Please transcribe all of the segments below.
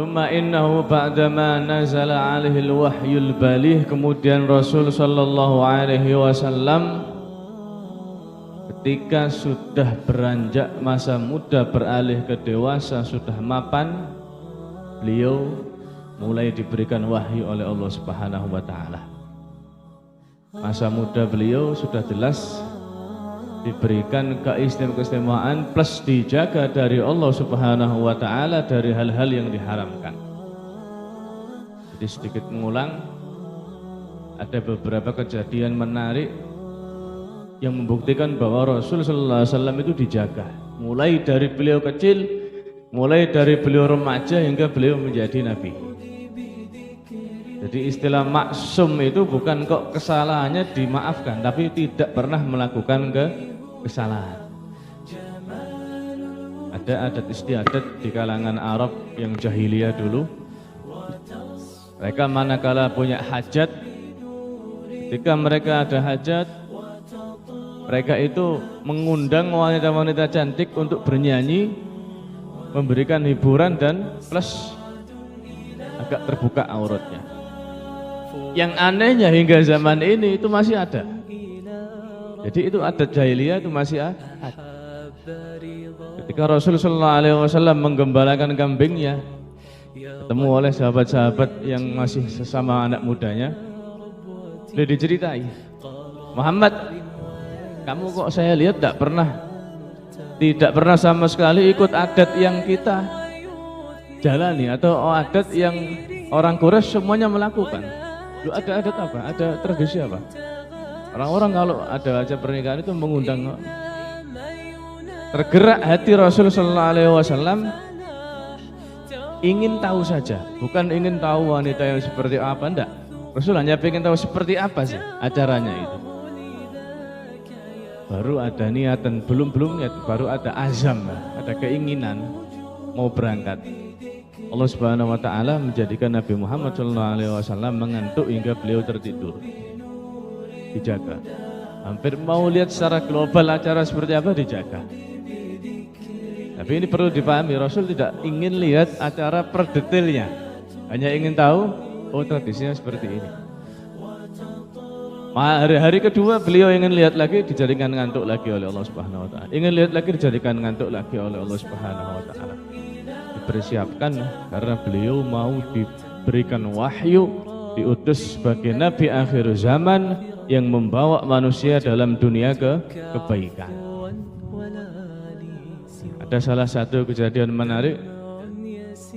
Thumma innahu ba'dama nazala alaihi al-wahyul balih, kemudian Rasul sallallahu alaihi wasallam ketika sudah beranjak masa muda beralih ke dewasa, sudah mapan, beliau mulai diberikan wahyu oleh Allah Subhanahu wa taala. Masa muda beliau sudah jelas diberikan keistimewaan plus dijaga dari Allah Subhanahu wa taala dari hal-hal yang diharamkan. Jadi sedikit mengulang, ada beberapa kejadian menarik yang membuktikan bahwa Rasul sallallahu alaihi wasallam itu dijaga. Mulai dari beliau kecil, mulai dari beliau remaja hingga beliau menjadi nabi. Jadi istilah maksum itu bukan kok kesalahannya dimaafkan, tapi tidak pernah melakukan kesalahan. Ada adat istiadat di kalangan Arab yang jahiliyah dulu. Mereka manakala punya hajat, ketika mereka ada hajat, mereka itu mengundang wanita-wanita cantik untuk bernyanyi, memberikan hiburan dan plus agak terbuka auratnya. Yang anehnya hingga zaman ini itu masih ada. Jadi itu adat jahiliyah itu masih ada. Ketika Rasul sallallahu alaihi wasallam menggembalakan kambingnya, ketemu oleh sahabat-sahabat yang masih sesama anak mudanya, beliau diceritai, Muhammad, kamu kok saya lihat tidak pernah sama sekali ikut adat yang kita jalani atau adat yang orang Quraisy semuanya melakukan. Lu ada adat apa? Ada tradisi apa? Orang-orang kalau ada acara pernikahan itu mengundang. Tergerak hati Rasul sallallahu alaihi wasallam ingin tahu saja, bukan ingin tahu wanita yang seperti apa, enggak. Rasul hanya ingin tahu seperti apa sih acaranya itu. Baru ada niatan, belum niat, baru ada azam, ada keinginan mau berangkat. Allah Subhanahu wa taala menjadikan Nabi Muhammad sallallahu alaihi wasallam mengantuk hingga beliau tertidur. Dijaga. Hampir mau lihat secara global acara seperti apa, dijaga. Tapi ini perlu dipahami, Rasul tidak ingin lihat acara per detailnya. Hanya ingin tahu, oh tradisinya seperti ini. Hari kedua beliau ingin lihat lagi, dijadikan ngantuk lagi oleh Allah Subhanahu wa taala. Ingin lihat lagi, dijadikan ngantuk lagi oleh Allah Subhanahu wa taala. Dipersiapkan karena beliau mau diberikan wahyu, diutus sebagai nabi akhir zaman yang membawa manusia dalam dunia kebaikan. Ada salah satu kejadian menarik,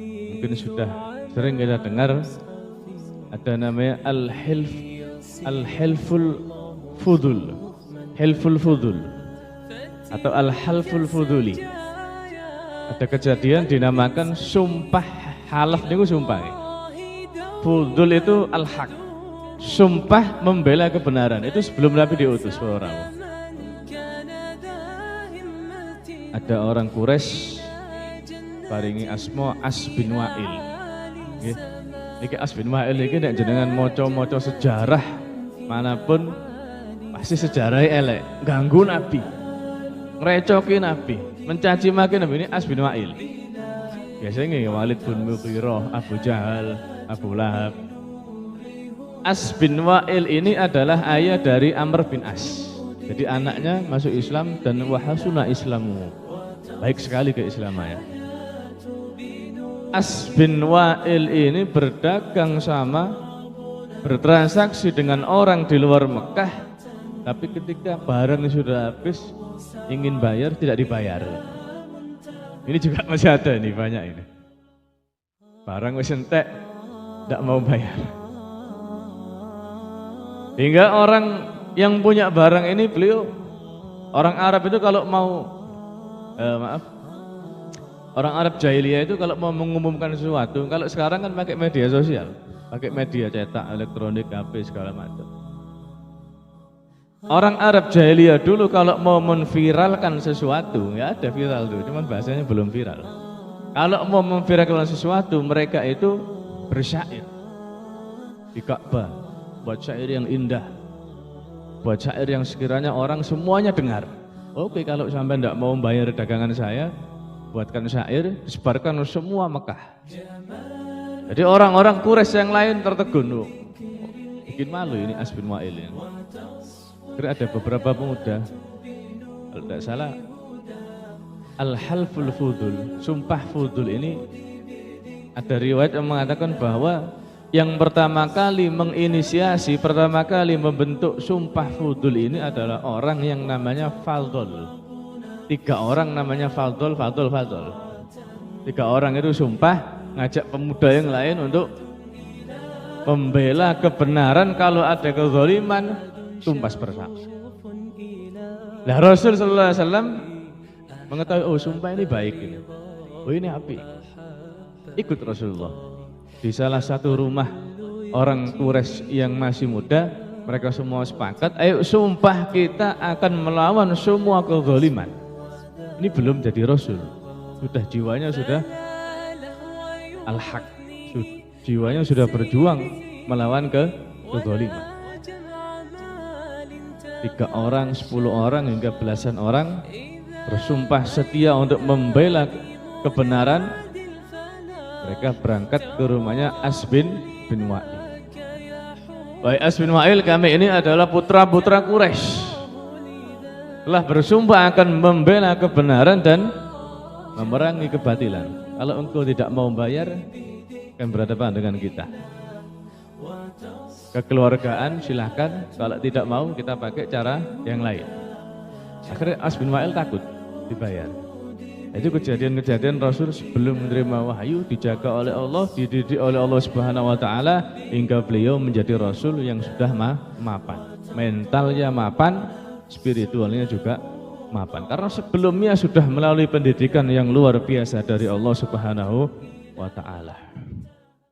mungkin sudah sering kita dengar, ada namanya Al-Hilful Fudul atau Al-Halful Fuduli. Ada kejadian dinamakan sumpah halaf, itu sumpah. Fudul itu al-haq, sumpah membela kebenaran. Itu sebelum Nabi diutus orang. Ada orang Quraisy paringi asma As bin Wa'il. Nggih. Niki As bin Wa'il iki nek jenengan maca-maca sejarah manapun pasti sejarahnya elek, ganggu Nabi, ngerecoki Nabi, mencaci maki Nabi. Ini As bin Wa'il. Biasanya Walid bin Mughirah, Abu Jahal, Abu Lahab. As bin Wa'il ini adalah ayah dari Amr bin As. Jadi anaknya masuk Islam dan wahasuna Islamu. Baik sekali keislamannya. As bin Wa'il ini berdagang bertransaksi dengan orang di luar Mekah, tapi ketika barang sudah habis ingin bayar tidak dibayar. Ini juga masih ada nih, banyak ini. Barang wis entek tidak mau bayar. Hingga orang yang punya barang ini, beliau orang Arab itu kalau mau orang Arab jahiliyah itu kalau mau mengumumkan sesuatu, kalau sekarang kan pakai media sosial, pakai media cetak, elektronik, HP segala macam. Orang Arab jahiliyah dulu kalau mau menviralkan sesuatu, ya ada viral tuh, cuman bahasanya belum viral. Kalau mau memviralkan sesuatu, mereka itu bersyair di Ka'bah, buat syair yang indah, buat syair yang sekiranya orang semuanya dengar. Oke, kalau sampai tidak mau bayar dagangan saya, buatkan syair, disebarkan semua Mekah. Jadi orang-orang Quraisy yang lain tertegun, bikin malu ini As bin Wa'il ini. Kira ada beberapa pemuda, kalau tidak salah, Al-Halful Fudul, sumpah Fudul ini ada riwayat yang mengatakan bahwa yang pertama kali menginisiasi, pertama kali membentuk sumpah Fudul ini adalah orang yang namanya Fadl. 3 orang namanya Fadl. 3 orang itu sumpah ngajak pemuda yang lain untuk membela kebenaran, kalau ada kezaliman tumpas bersama. Nah, Rasul sallallahu alaihi wasallam mengetahui, oh sumpah ini baik ini. Oh ini api. Ikut Rasulullah. Di salah satu rumah orang Quraisy yang masih muda, mereka semua sepakat, ayo sumpah kita akan melawan semua kezaliman. Ini belum jadi Rasul. Sudah jiwanya sudah al-haq. Jiwanya sudah berjuang melawan kezaliman. 3 orang, 10 orang hingga belasan orang bersumpah setia untuk membela kebenaran. Mereka berangkat ke rumahnya As bin Wa'il. Wahai As bin Wa'il, kami ini adalah putra-putra Quraisy, telah bersumpah akan membela kebenaran dan memerangi kebatilan. Kalau engkau tidak mau bayar, akan berhadapan dengan kita. Kekeluargaan silahkan, kalau tidak mau kita pakai cara yang lain. Akhirnya As bin Wa'il takut dibayar. Itu kejadian-kejadian Rasul sebelum menerima wahyu, dijaga oleh Allah, dididik oleh Allah Subhanahu wa taala hingga beliau menjadi Rasul yang sudah mapan. Mentalnya mapan, spiritualnya juga mapan. Karena sebelumnya sudah melalui pendidikan yang luar biasa dari Allah Subhanahu wa taala.